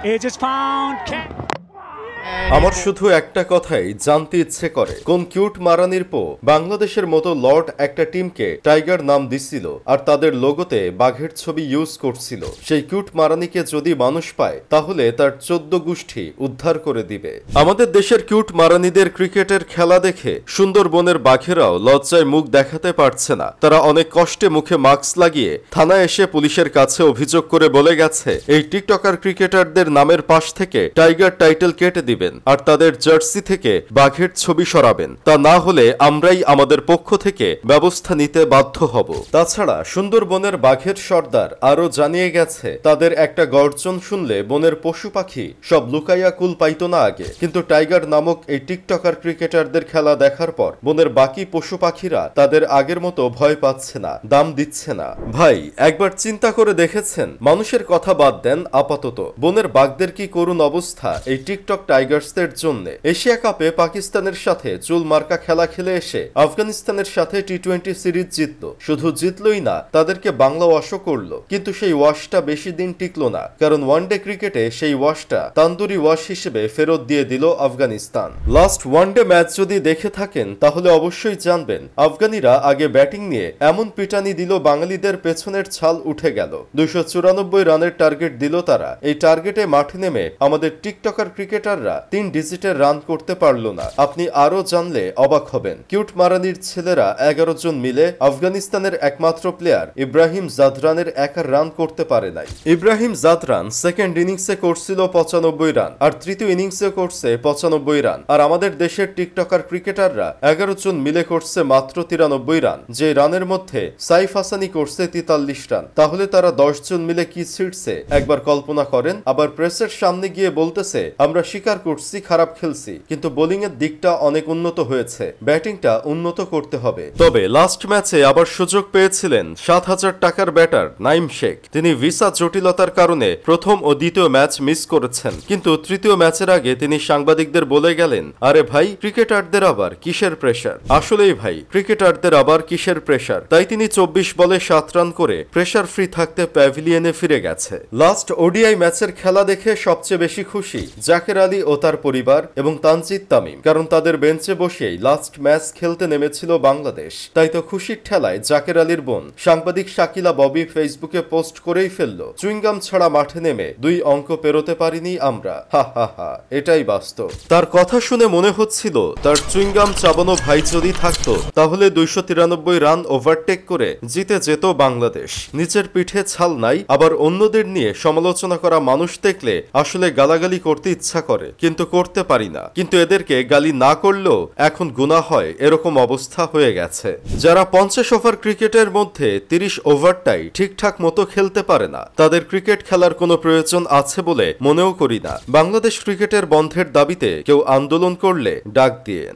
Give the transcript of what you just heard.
Edge is found. আমার শুধু একটা কথাই জানতে ইচ্ছে করে, কোন কিউট মারানির পো বাংলাদেশের মতো লর্ড একটা টিমকে টাইগার নাম দিছিল আর তাদের লোগোতে বাঘের ছবি ইউজ করছিল। সেই কিউট মারানিকে যদি মানুষ পায় তাহলে তার 14 গোষ্ঠী উদ্ধার করে দিবে। আমাদের দেশের কিউট মারানিদের ক্রিকেটের খেলা দেখে সুন্দরবনের বাঘেরাও লজ্জায় মুখ দেখাতে পারছে না। তারা অনেক কষ্টে মুখে মাস্ক লাগিয়ে থানায় এসে পুলিশের কাছে অভিযোগ করে বলে গেছে, এই টিকটকার ক্রিকেটারদের নামের পাশ থেকে টাইগার টাইটেল কেটে দিবেন আর তাদের জার্সি থেকে বাঘের ছবি সরাবেন, তা না হলে আমরাই আমাদের পক্ষ থেকে ব্যবস্থা নিতে বাধ্য হব। তাছাড়া সুন্দরবনের বাঘের সর্দার আরো জানিয়ে গেছে, তাদের একটা গর্জন শুনলে বনের পশু পাখি সব লুকাইয়া কুল পাইতো না আগে, কিন্তু টাইগার নামক এই টিকটকার ক্রিকেটারদের খেলা দেখার পর বনের বাকি পশু পাখিরা তাদের আগের মতো ভয় পাচ্ছে না, দাম দিচ্ছে না। ভাই, একবার চিন্তা করে দেখেছেন, মানুষের কথা বাদ দেন, আপাতত বনের বাঘদের কি করুণ অবস্থা এই টিকটক টাইগার্সদের জন্য। এশিয়া কাপে পাকিস্তানের সাথে চুল মার্কা খেলা খেলে এসে আফগানিস্তানের সাথে টি-20 সিরিজ জিতলো। শুধু জিতলই না, তাদেরকে বাংলা ওয়াশও করলো, কিন্তু সেই ওয়াশটা বেশি দিন টিকলো না, কারণ ওয়ানডে ক্রিকেটে সেই ওয়াশটা তান্দুরি ওয়াশ হিসেবে ফেরত দিয়ে দিল আফগানিস্তান। লাস্ট ওয়ানডে ম্যাচ যদি দেখে থাকেন তাহলে অবশ্যই জানবেন, আফগানিরা আগে ব্যাটিং নিয়ে এমন পিটানি দিল বাঙালিদের পেছনের ছাল উঠে গেল। 294 রানের টার্গেট দিল তারা। এই টার্গেটে মাঠে নেমে আমাদের টিকটকার ক্রিকেটাররা 3 ডিজিটের রান করতে পারল না। আপনি আরো জানলে অবাক হবেন। কিউট মারানির ছেলেরা 11 জন মিলে আফগানিস্তানের একমাত্র প্লেয়ার ইব্রাহিম জাদরানের একা রান করতে পারে নাই। ইব্রাহিম জাদরান সেকেন্ড ইনিংসে করছিল 95 রান আর তৃতীয় ইনিংসে করছে 95 রান, আর আমাদের দেশের টিকটকার ক্রিকেটাররা 11 জন মিলে করছে মাত্র 93 রান, যে রানের মধ্যে সাইফ হাসানি করছে 43 রান। তাহলে তারা 10 জন মিলে কি ছিড়ছে একবার কল্পনা করেন। আবার প্রেসের সামনে গিয়ে বলতেছে, আমরা স্বীকার করছি খারাপ খেলছি, কিন্তু বোলিং এর দিকটা অনেক উন্নত হয়েছে, ব্যাটিংটা উন্নত করতে হবে। তবে লাস্ট ম্যাচে আবার সুযোগ পেয়েছিলেন 7000 টাকার ব্যাটার নাইম শেখ। তিনি ভিসা জটিলতার কারণে প্রথম ও দ্বিতীয় ম্যাচ মিস করেছেন, কিন্তু তৃতীয় ম্যাচের আগে তিনি সাংবাদিকদের বলে গেলেন, আরে ভাই, ক্রিকেটারদের আবার কিসের প্রেসার। আসলেই ভাই, ক্রিকেটারদের আবার কিসের প্রেসার। তাই তিনি 24 বলে 7 রান করে প্রেসার ফ্রি থাকতে প্যাভিলিয়নে ফিরে গেছে। লাস্ট ওডিআই ম্যাচের খেলা দেখে সবচেয়ে বেশি খুশি জাকের আলী ও তার পরিবার এবং তানজিদ তামিম, কারণ তাদের বেঞ্চে বসেই লাস্ট ম্যাচ খেলতে নেমেছিল বাংলাদেশ। তাই তো খুশির ঠেলায় জাকের আলীর বোন সাংবাদিক শাকিলা ববি ফেসবুকে পোস্ট করেই ফেললো, চুইংগাম ছাড়া মাঠে নেমে 2 অঙ্ক পেরোতে পারিনি আমরা, হা হা হা। এটাই বাস্তব। তার কথা শুনে মনে হচ্ছিল, তার চুইংগাম চাবানো ভাই যদি থাকতো তাহলে 293 রান ওভারটেক করে জিতে যেত বাংলাদেশ। নিচের পিঠে ছাল নাই। আবার অন্যদের নিয়ে সমালোচনা করা মানুষ দেখলে আসলে গালাগালি করতে ইচ্ছা করে, কিন্তু করতে পারি না। কিন্তু এদেরকে গালি না করলেও এখন গুনাহ হয়, এরকম অবস্থা হয়ে গেছে। যারা 50 ওভার ক্রিকেটের মধ্যে 30 ওভারটাই ঠিকঠাক মতো খেলতে পারে না, তাদের ক্রিকেট খেলার কোনো প্রয়োজন আছে বলে মনেও করি না। বাংলাদেশ ক্রিকেটের বন্ধের দাবিতে কেউ আন্দোলন করলে ডাক দিয়েন।